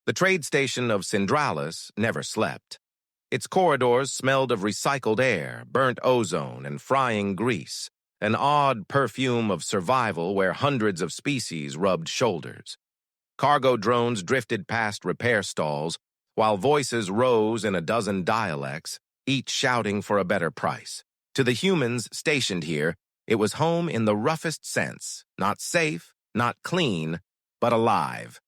The trade station of Syndralis never slept. Its corridors smelled of recycled air, burnt ozone, and frying grease, an odd perfume of survival where hundreds of species rubbed shoulders. Cargo drones drifted past repair stalls, while voices rose in a dozen dialects, each shouting for a better price. To the humans stationed here, it was home in the roughest sense, not safe, not clean, but alive.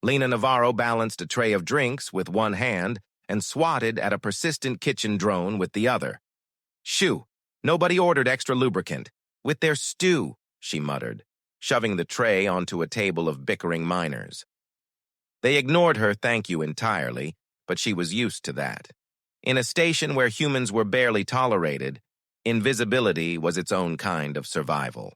Lena Navarro balanced a tray of drinks with one hand and swatted at a persistent kitchen drone with the other. "Shoo, nobody ordered extra lubricant. With their stew," she muttered, shoving the tray onto a table of bickering miners. They ignored her thank you entirely, but she was used to that. In a station where humans were barely tolerated, invisibility was its own kind of survival.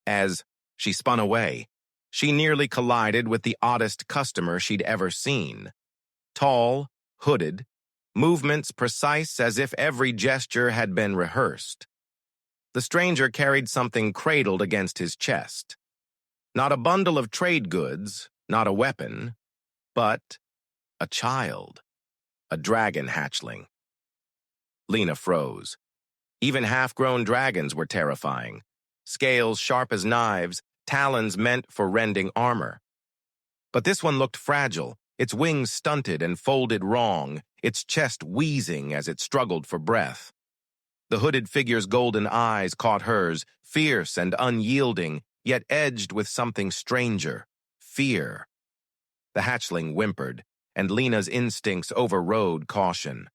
As she spun away, she nearly collided with the oddest customer she'd ever seen. Tall, hooded, movements precise as if every gesture had been rehearsed. The stranger carried something cradled against his chest. Not a bundle of trade goods, not a weapon, but a child, a dragon hatchling. Lena froze. Even half-grown dragons were terrifying. Scales sharp as knives, talons meant for rending armor. But this one looked fragile, its wings stunted and folded wrong, its chest wheezing as it struggled for breath. The hooded figure's golden eyes caught hers, fierce and unyielding, yet edged with something stranger, fear. The hatchling whimpered, and Lena's instincts overrode caution.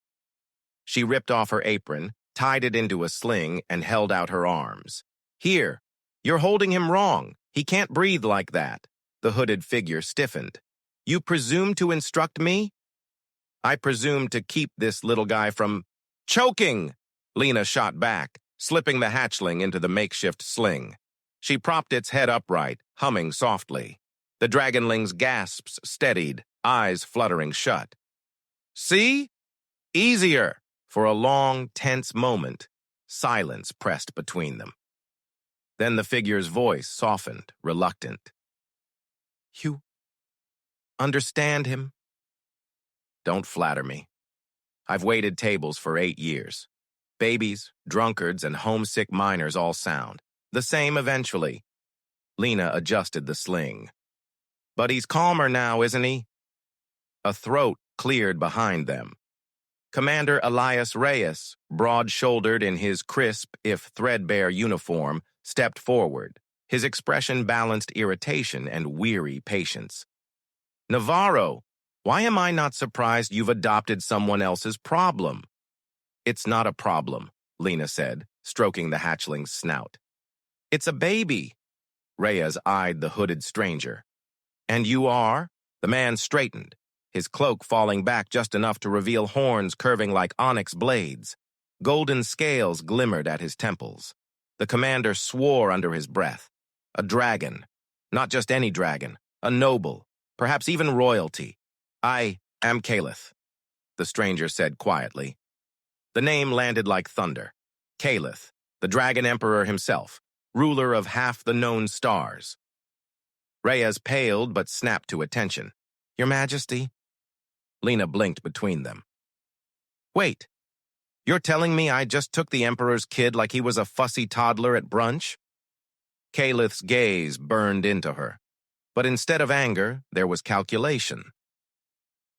She ripped off her apron, tied it into a sling, and held out her arms. "Here, you're holding him wrong. He can't breathe like that." The hooded figure stiffened. "You presume to instruct me?" "I presume to keep this little guy from choking," Lena shot back, slipping the hatchling into the makeshift sling. She propped its head upright, humming softly. The dragonling's gasps steadied, eyes fluttering shut. "See? Easier." For a long, tense moment, silence pressed between them. Then the figure's voice softened, reluctant. "You understand him?" "Don't flatter me. I've waited tables for 8 years. Babies, drunkards, and homesick miners all sound. The same eventually." Lena adjusted the sling. "But he's calmer now, isn't he?" A throat cleared behind them. Commander Elias Reyes, broad-shouldered in his crisp, if threadbare uniform, stepped forward, his expression balanced irritation and weary patience. "Navarro, why am I not surprised you've adopted someone else's problem?" "It's not a problem," Lena said, stroking the hatchling's snout. "It's a baby." Reyes eyed the hooded stranger. "And you are?" The man straightened, his cloak falling back just enough to reveal horns curving like onyx blades. Golden scales glimmered at his temples. The commander swore under his breath. "A dragon. Not just any dragon. A noble. Perhaps even royalty. I am Caliph," the stranger said quietly. The name landed like thunder. Caliph, the dragon emperor himself, ruler of half the known stars. Reyes paled but snapped to attention. "Your Majesty?" Lena blinked between them. "Wait, you're telling me I just took the Emperor's kid like he was a fussy toddler at brunch?" Caliph's gaze burned into her, but instead of anger, there was calculation.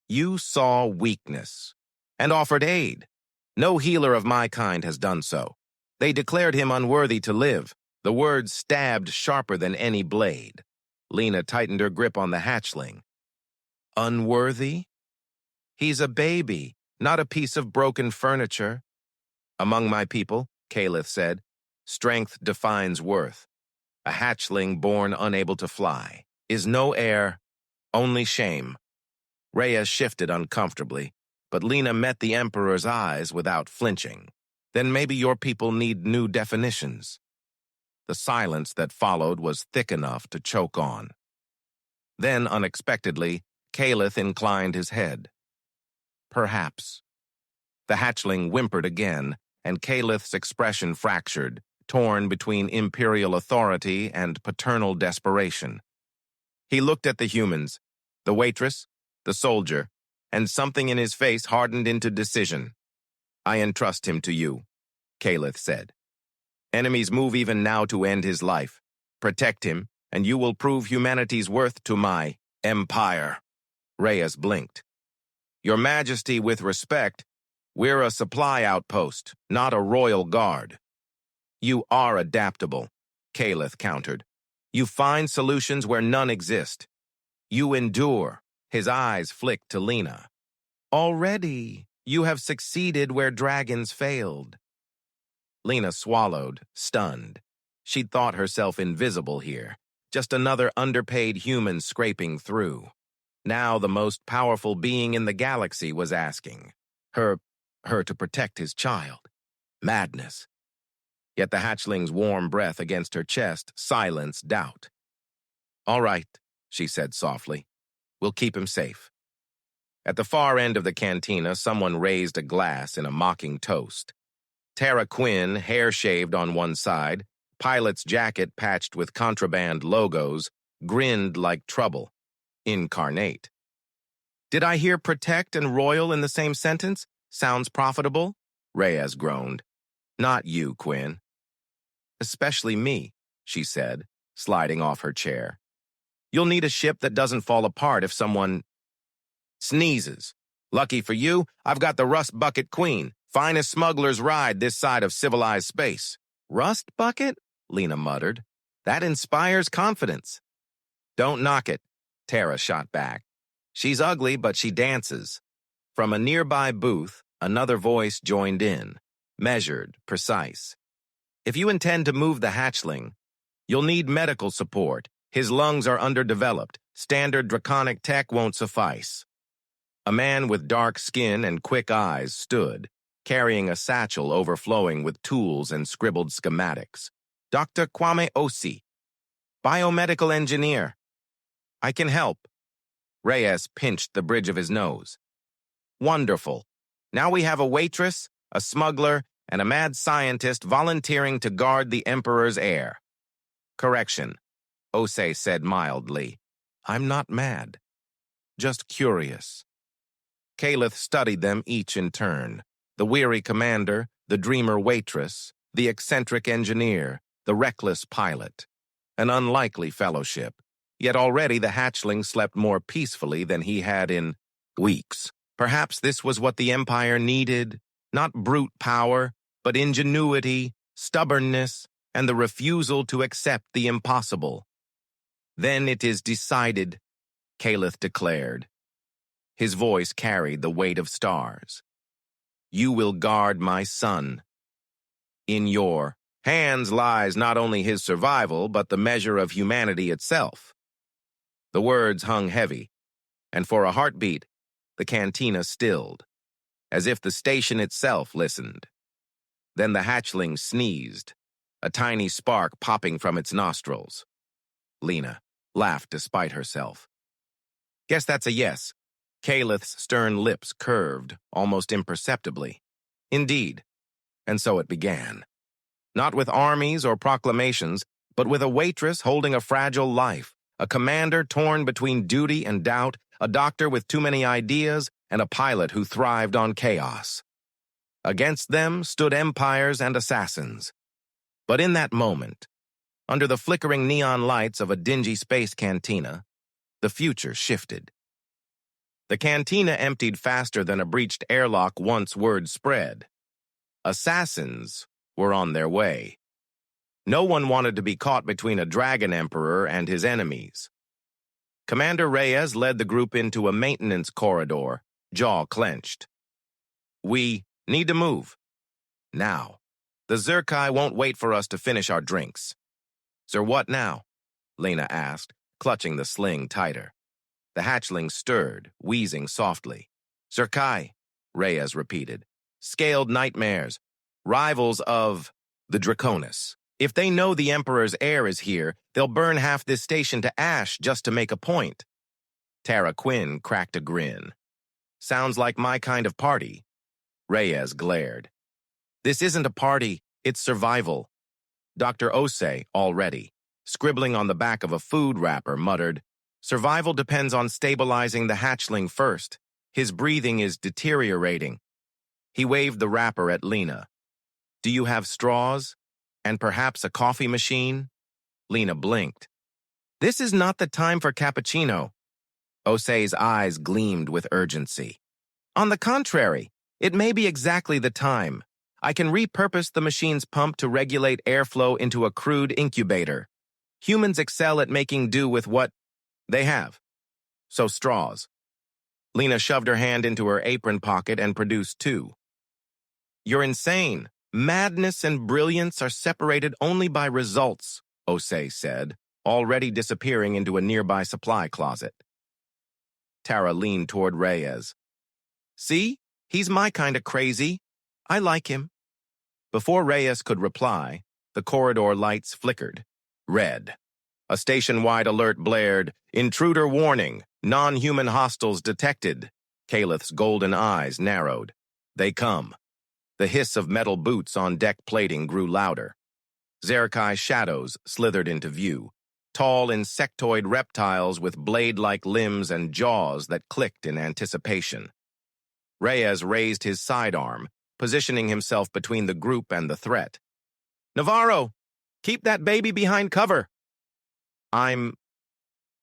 "You saw weakness and offered aid. No healer of my kind has done so. They declared him unworthy to live, the words stabbed sharper than any blade." Lena tightened her grip on the hatchling. "Unworthy? He's a baby, not a piece of broken furniture." "Among my people," Caliph said, "strength defines worth. A hatchling born unable to fly is no heir, only shame." Reyes shifted uncomfortably, but Lena met the Emperor's eyes without flinching. "Then maybe your people need new definitions." The silence that followed was thick enough to choke on. Then, unexpectedly, Caliph inclined his head. "Perhaps." The hatchling whimpered again, and Caliph's expression fractured, torn between imperial authority and paternal desperation. He looked at the humans, the waitress, the soldier, and something in his face hardened into decision. I entrust him to you, Caliph said. Enemies move even now to end his life. Protect him, and you will prove humanity's worth to my empire. Reyes blinked. Your Majesty, with respect, we're a supply outpost, not a royal guard. You are adaptable, Caliph countered. You find solutions where none exist. You endure. His eyes flicked to Lena. Already, you have succeeded where dragons failed. Lena swallowed, stunned. She'd thought herself invisible here, just another underpaid human scraping through. Now the most powerful being in the galaxy was asking her to protect his child. Madness. Yet the hatchling's warm breath against her chest silenced doubt. All right, she said softly. We'll keep him safe. At the far end of the cantina, someone raised a glass in a mocking toast. Tara Quinn, hair shaved on one side, pilot's jacket patched with contraband logos, grinned like trouble. Incarnate. Did I hear protect and royal in the same sentence? Sounds profitable? Reyes groaned. Not you, Quinn. Especially me, she said, sliding off her chair. You'll need a ship that doesn't fall apart if someone sneezes. Lucky for you, I've got the Rust Bucket Queen, finest smuggler's ride this side of civilized space. Rust Bucket? Lena muttered. That inspires confidence. Don't knock it, Tara shot back. She's ugly, but she dances. From a nearby booth, another voice joined in, measured, precise. If you intend to move the hatchling, you'll need medical support. His lungs are underdeveloped. Standard draconic tech won't suffice. A man with dark skin and quick eyes stood, carrying a satchel overflowing with tools and scribbled schematics. Dr. Kwame Osi, biomedical engineer. I can help. Reyes pinched the bridge of his nose. Wonderful. Now we have a waitress, a smuggler, and a mad scientist volunteering to guard the Emperor's heir. Correction, Osei said mildly. I'm not mad. Just curious. Caliph studied them each in turn. The weary commander, the dreamer waitress, the eccentric engineer, the reckless pilot. An unlikely fellowship. Yet already the hatchling slept more peacefully than he had in weeks. Perhaps this was what the Empire needed, not brute power, but ingenuity, stubbornness, and the refusal to accept the impossible. Then it is decided, Caliph declared. His voice carried the weight of stars. You will guard my son. In your hands lies not only his survival, but the measure of humanity itself. The words hung heavy, and for a heartbeat, the cantina stilled, as if the station itself listened. Then the hatchling sneezed, a tiny spark popping from its nostrils. Lena laughed despite herself. Guess that's a yes. Caliph's stern lips curved, almost imperceptibly. Indeed. And so it began. Not with armies or proclamations, but with a waitress holding a fragile life, a commander torn between duty and doubt, a doctor with too many ideas, and a pilot who thrived on chaos. Against them stood empires and assassins. But in that moment, under the flickering neon lights of a dingy space cantina, the future shifted. The cantina emptied faster than a breached airlock once word spread. Assassins were on their way. No one wanted to be caught between a dragon emperor and his enemies. Commander Reyes led the group into a maintenance corridor, jaw clenched. We need to move. Now. The Zerkai won't wait for us to finish our drinks. Sir, what now? Lena asked, clutching the sling tighter. The hatchling stirred, wheezing softly. Zerkai, Reyes repeated. Scaled nightmares. Rivals of the Draconis. If they know the Emperor's heir is here, they'll burn half this station to ash just to make a point. Tara Quinn cracked a grin. Sounds like my kind of party. Reyes glared. This isn't a party, it's survival. Dr. Osei, already, scribbling on the back of a food wrapper, muttered, Survival depends on stabilizing the hatchling first. His breathing is deteriorating. He waved the wrapper at Lena. Do you have straws? And perhaps a coffee machine? Lena blinked. This is not the time for cappuccino. Osei's eyes gleamed with urgency. On the contrary, it may be exactly the time. I can repurpose the machine's pump to regulate airflow into a crude incubator. Humans excel at making do with what they have. So straws. Lena shoved her hand into her apron pocket and produced two. You're insane. Madness and brilliance are separated only by results, Osei said, already disappearing into a nearby supply closet. Tara leaned toward Reyes. See? He's my kind of crazy. I like him. Before Reyes could reply, the corridor lights flickered. Red. A station-wide alert blared, intruder warning, non-human hostiles detected. Calith's golden eyes narrowed. They come. The hiss of metal boots on deck plating grew louder. Zerkai shadows slithered into view, tall insectoid reptiles with blade-like limbs and jaws that clicked in anticipation. Reyes raised his sidearm, positioning himself between the group and the threat. Navarro, keep that baby behind cover. I'm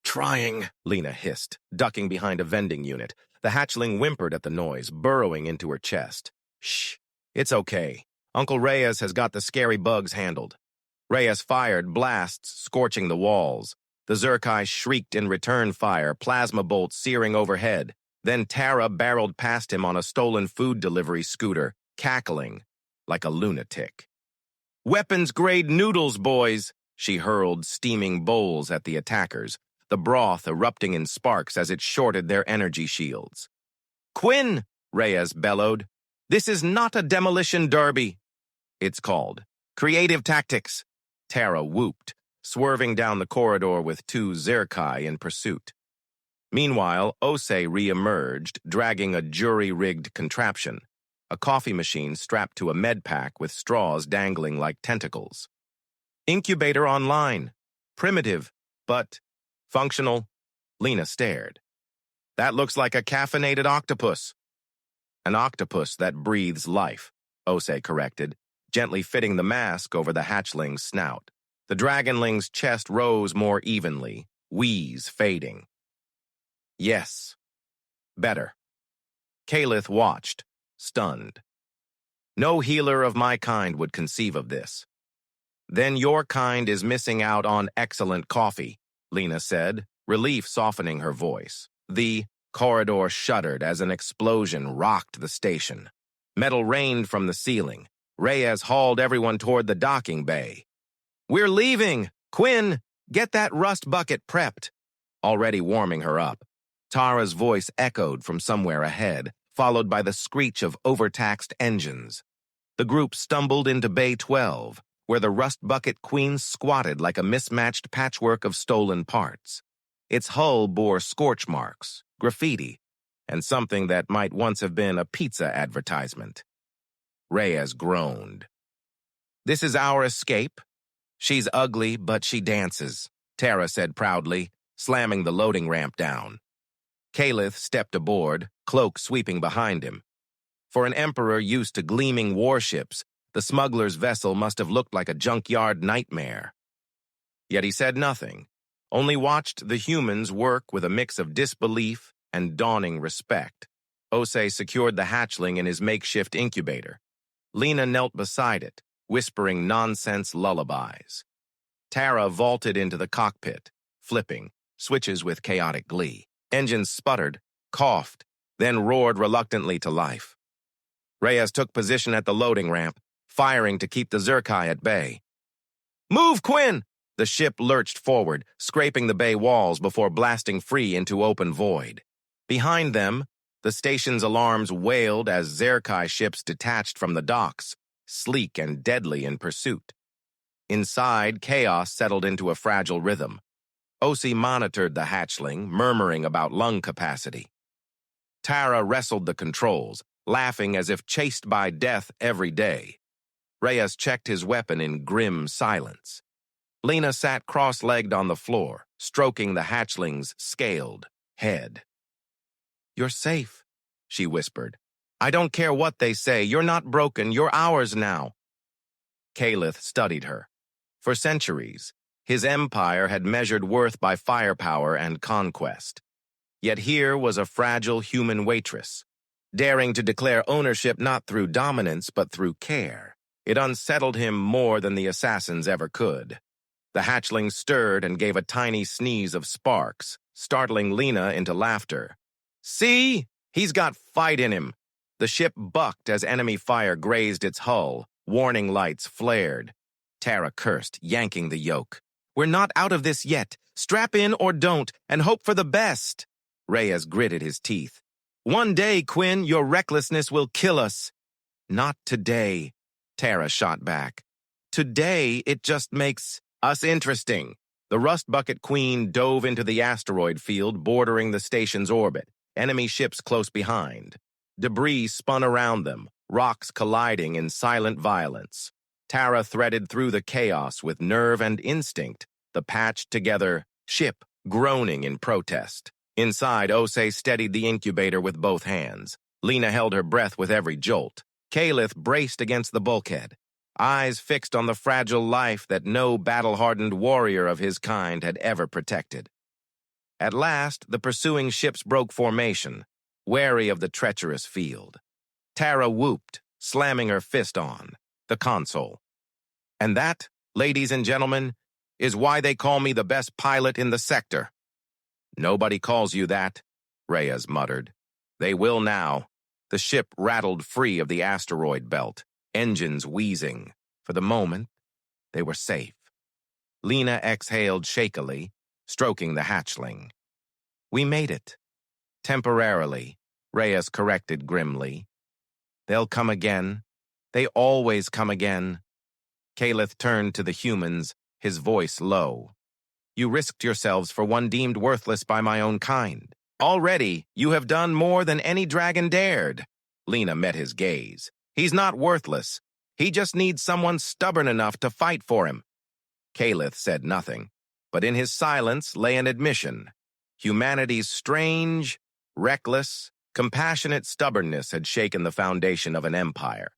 trying, Lena hissed, ducking behind a vending unit. The hatchling whimpered at the noise, burrowing into her chest. Shh, it's okay. Uncle Reyes has got the scary bugs handled. Reyes fired blasts, scorching the walls. The Zerkai shrieked in return fire, plasma bolts searing overhead. Then Tara barreled past him on a stolen food delivery scooter, cackling like a lunatic. Weapons-grade noodles, boys! She hurled steaming bowls at the attackers, the broth erupting in sparks as it shorted their energy shields. Quinn, Reyes bellowed, this is not a demolition derby. It's called creative tactics. Tara whooped, swerving down the corridor with two Zerkai in pursuit. Meanwhile, Osei re-emerged, dragging a jury-rigged contraption, a coffee machine strapped to a med pack with straws dangling like tentacles. Incubator online. Primitive, but functional. Lena stared. That looks like a caffeinated octopus. An octopus that breathes life, Osei corrected, gently fitting the mask over the hatchling's snout. The dragonling's chest rose more evenly, wheeze fading. Yes. Better. Calith watched, stunned. No healer of my kind would conceive of this. Then your kind is missing out on excellent coffee, Lena said, relief softening her voice. The corridor shuddered as an explosion rocked the station. Metal rained from the ceiling. Reyes hauled everyone toward the docking bay. We're leaving! Quinn, get that rust bucket prepped. Already warming her up. Tara's voice echoed from somewhere ahead, followed by the screech of overtaxed engines. The group stumbled into Bay 12, where the rust bucket queen squatted like a mismatched patchwork of stolen parts. Its hull bore scorch marks, graffiti, and something that might once have been a pizza advertisement. Reyes groaned. This is our escape. She's ugly, but she dances, Tara said proudly, slamming the loading ramp down. Calith stepped aboard, cloak sweeping behind him. For an emperor used to gleaming warships, the smuggler's vessel must have looked like a junkyard nightmare. Yet he said nothing, only watched the humans work with a mix of disbelief and dawning respect. Osei secured the hatchling in his makeshift incubator. Lena knelt beside it, whispering nonsense lullabies. Tara vaulted into the cockpit, flipping, switches with chaotic glee. Engines sputtered, coughed, then roared reluctantly to life. Reyes took position at the loading ramp, firing to keep the Zerkai at bay. Move, Quinn! The ship lurched forward, scraping the bay walls before blasting free into open void. Behind them, the station's alarms wailed as Zerkai ships detached from the docks, sleek and deadly in pursuit. Inside, chaos settled into a fragile rhythm. Osei monitored the hatchling, murmuring about lung capacity. Tara wrestled the controls, laughing as if chased by death every day. Reyes checked his weapon in grim silence. Lena sat cross-legged on the floor, stroking the hatchling's scaled head. "You're safe," she whispered. "I don't care what they say. You're not broken. You're ours now." Calith studied her. For centuries, his empire had measured worth by firepower and conquest. Yet here was a fragile human waitress, daring to declare ownership not through dominance but through care. It unsettled him more than the assassins ever could. The hatchling stirred and gave a tiny sneeze of sparks, startling Lena into laughter. "See? He's got fight in him." The ship bucked as enemy fire grazed its hull. Warning lights flared. Tara cursed, yanking the yoke. "We're not out of this yet. Strap in or don't, and hope for the best." Reyes gritted his teeth. "One day, Quinn, your recklessness will kill us." "Not today," Tara shot back. "Today, it just makes us interesting." The Rust Bucket Queen dove into the asteroid field bordering the station's orbit, enemy ships close behind. Debris spun around them, rocks colliding in silent violence. Tara threaded through the chaos with nerve and instinct, the patched-together ship groaning in protest. Inside, Osei steadied the incubator with both hands. Lena held her breath with every jolt. Calith braced against the bulkhead, eyes fixed on the fragile life that no battle-hardened warrior of his kind had ever protected. At last, the pursuing ships broke formation, wary of the treacherous field. Tara whooped, slamming her fist on the console. "And that, ladies and gentlemen, is why they call me the best pilot in the sector." "Nobody calls you that," Reyes muttered. "They will now." The ship rattled free of the asteroid belt, engines wheezing. For the moment, they were safe. Lena exhaled shakily, stroking the hatchling. "We made it." "Temporarily," Reyes corrected grimly. "They'll come again. They always come again." Calith turned to the humans, his voice low. "You risked yourselves for one deemed worthless by my own kind. Already, you have done more than any dragon dared." Lena met his gaze. "He's not worthless. He just needs someone stubborn enough to fight for him." Calith said nothing, but in his silence lay an admission. Humanity's strange, reckless, compassionate stubbornness had shaken the foundation of an empire.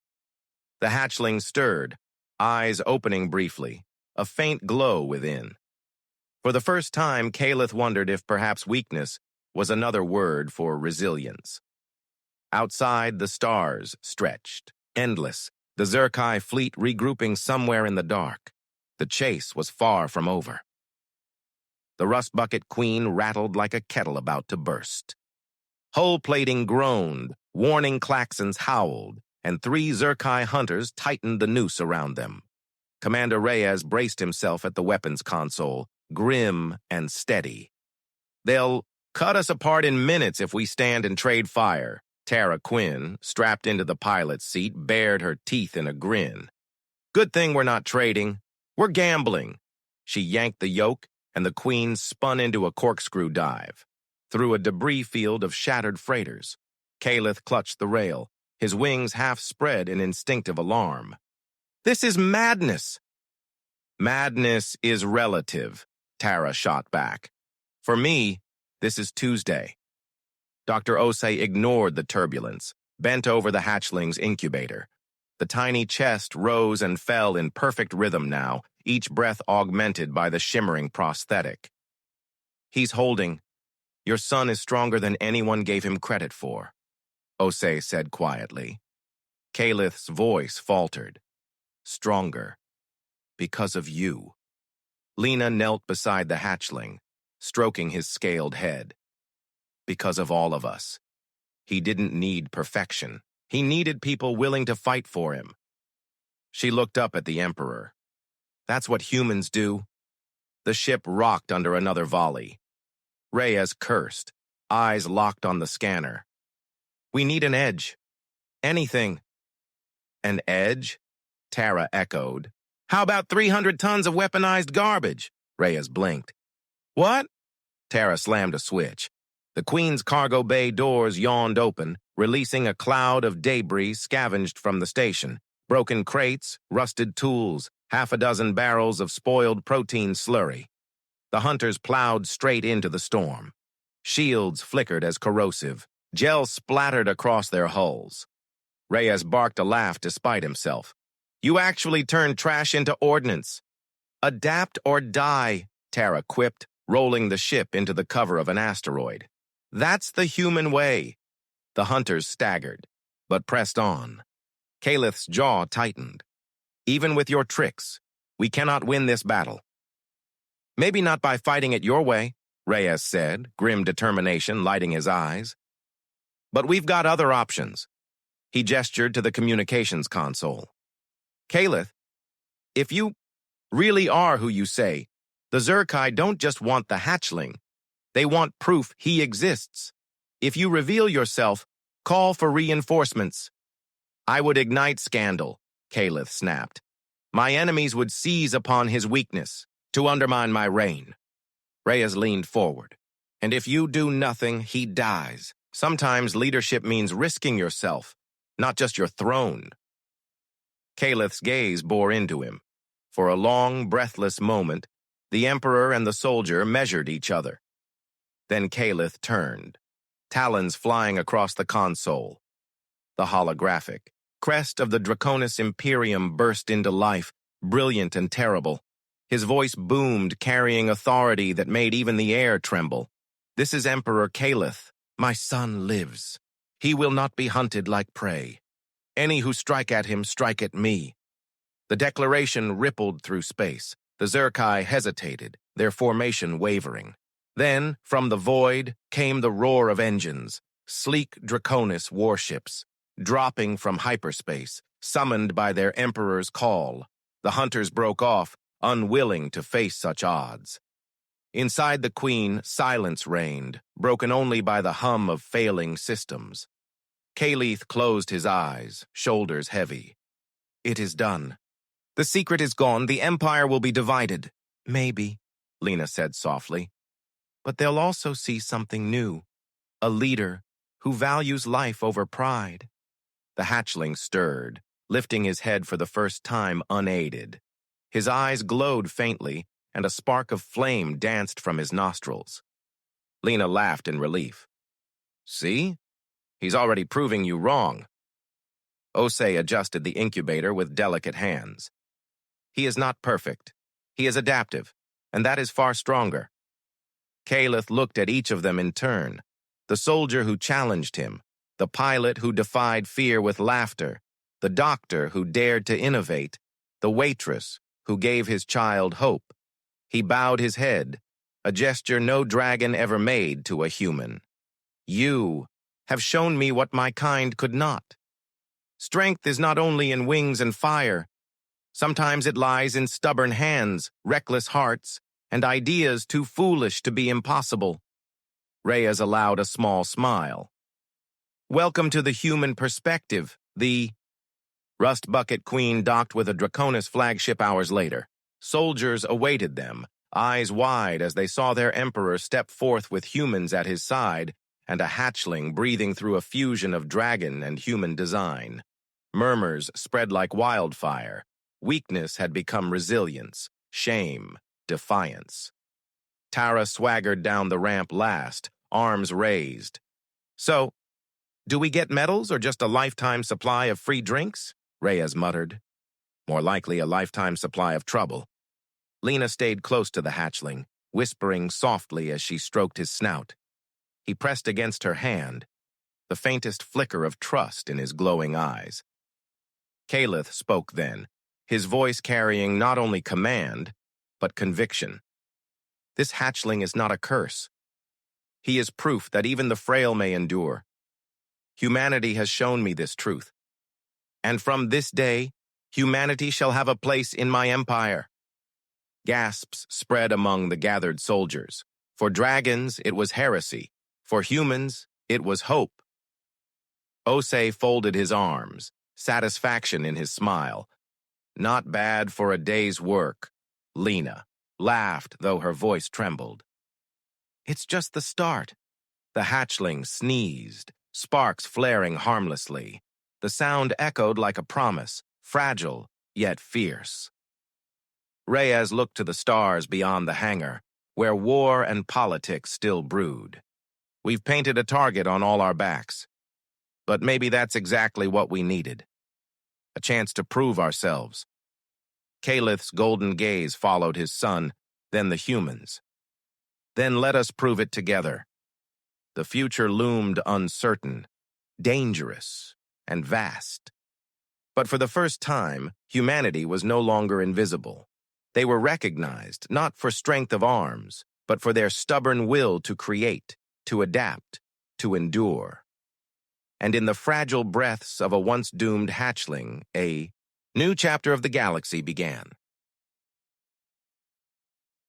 The hatchling stirred, eyes opening briefly, a faint glow within. For the first time, Calith wondered if perhaps weakness was another word for resilience. Outside, the stars stretched, endless, the Zerkai fleet regrouping somewhere in the dark. The chase was far from over. The Rust Bucket Queen rattled like a kettle about to burst. Hull plating groaned, warning klaxons howled, and 3 Zerkai hunters tightened the noose around them. Commander Reyes braced himself at the weapons console, grim and steady. "They'll cut us apart in minutes if we stand and trade fire." Tara Quinn, strapped into the pilot's seat, bared her teeth in a grin. "Good thing we're not trading. We're gambling." She yanked the yoke, and the Queen spun into a corkscrew dive. Through a debris field of shattered freighters, Calith clutched the rail, his wings half spread in instinctive alarm. "This is madness." "Madness is relative," Tara shot back. "For me, this is Tuesday." Dr. Osei ignored the turbulence, bent over the hatchling's incubator. The tiny chest rose and fell in perfect rhythm now, each breath augmented by the shimmering prosthetic. "He's holding. Your son is stronger than anyone gave him credit for," Osei said quietly. Calith's voice faltered. "Stronger. Because of you." Lena knelt beside the hatchling, stroking his scaled head. "Because of all of us. He didn't need perfection. He needed people willing to fight for him." She looked up at the Emperor. "That's what humans do." The ship rocked under another volley. Reyes cursed, eyes locked on the scanner. "We need an edge. Anything." "An edge?" Tara echoed. "How about 300 tons of weaponized garbage?" Reyes blinked. "What?" Tara slammed a switch. The Queen's cargo bay doors yawned open, releasing a cloud of debris scavenged from the station. Broken crates, rusted tools, half a dozen barrels of spoiled protein slurry. The hunters plowed straight into the storm. Shields flickered as corrosive. Gel splattered across their hulls. Reyes barked a laugh despite himself. You actually turned trash into ordnance. Adapt or die, Tara quipped, rolling the ship into the cover of an asteroid. That's the human way. The hunters staggered, but pressed on. Calith's jaw tightened. Even with your tricks, we cannot win this battle. Maybe not by fighting it your way, Reyes said, grim determination lighting his eyes. But we've got other options. He gestured to the communications console. Calith, if you really are who you say, the Zerkai don't just want the hatchling. They want proof he exists. If you reveal yourself, call for reinforcements. I would ignite scandal, Calith snapped. My enemies would seize upon his weakness to undermine my reign. Reyes leaned forward. And if you do nothing, he dies. Sometimes leadership means risking yourself, not just your throne. Calith's gaze bore into him. For a long, breathless moment, the Emperor and the soldier measured each other. Then Calith turned, talons flying across the console. The holographic crest of the Draconis Imperium burst into life, brilliant and terrible. His voice boomed, carrying authority that made even the air tremble. This is Emperor Calith. My son lives. He will not be hunted like prey. Any who strike at him strike at me. The declaration rippled through space. The Zerkai hesitated, their formation wavering. Then, from the void, came the roar of engines, sleek Draconis warships, dropping from hyperspace, summoned by their Emperor's call. The hunters broke off, unwilling to face such odds. Inside the Queen, silence reigned, broken only by the hum of failing systems. Calith closed his eyes, shoulders heavy. It is done. The secret is gone. The Empire will be divided. Maybe, Lena said softly. But they'll also see something new. A leader who values life over pride. The hatchling stirred, lifting his head for the first time unaided. His eyes glowed faintly, and a spark of flame danced from his nostrils. Lena laughed in relief. See? He's already proving you wrong. Osei adjusted the incubator with delicate hands. He is not perfect. He is adaptive, and that is far stronger. Calith looked at each of them in turn. The soldier who challenged him, the pilot who defied fear with laughter, the doctor who dared to innovate, the waitress who gave his child hope. He bowed his head, a gesture no dragon ever made to a human. You have shown me what my kind could not. Strength is not only in wings and fire. Sometimes it lies in stubborn hands, reckless hearts, and ideas too foolish to be impossible. Reyes allowed a small smile. Welcome to the human perspective. The Rust Bucket Queen docked with a Draconis flagship hours later. Soldiers awaited them, eyes wide as they saw their emperor step forth with humans at his side and a hatchling breathing through a fusion of dragon and human design. Murmurs spread like wildfire. Weakness had become resilience, shame, defiance. Tara swaggered down the ramp last, arms raised. So, do we get medals or just a lifetime supply of free drinks? Reyes muttered. More likely a lifetime supply of trouble. Lena stayed close to the hatchling, whispering softly as she stroked his snout. He pressed against her hand, the faintest flicker of trust in his glowing eyes. Calith spoke then, his voice carrying not only command, but conviction. This hatchling is not a curse. He is proof that even the frail may endure. Humanity has shown me this truth. And from this day, humanity shall have a place in my empire. Gasps spread among the gathered soldiers. For dragons, it was heresy. For humans, it was hope. Osei folded his arms, satisfaction in his smile. Not bad for a day's work. Lena laughed, though her voice trembled. It's just the start. The hatchling sneezed, sparks flaring harmlessly. The sound echoed like a promise, fragile yet fierce. Reyes looked to the stars beyond the hangar, where war and politics still brewed. We've painted a target on all our backs. But maybe that's exactly what we needed. A chance to prove ourselves. Calith's golden gaze followed his son, then the humans. Then let us prove it together. The future loomed uncertain, dangerous, and vast. But for the first time, humanity was no longer invisible. They were recognized not for strength of arms, but for their stubborn will to create, to adapt, to endure. And in the fragile breaths of a once-doomed hatchling, a new chapter of the galaxy began.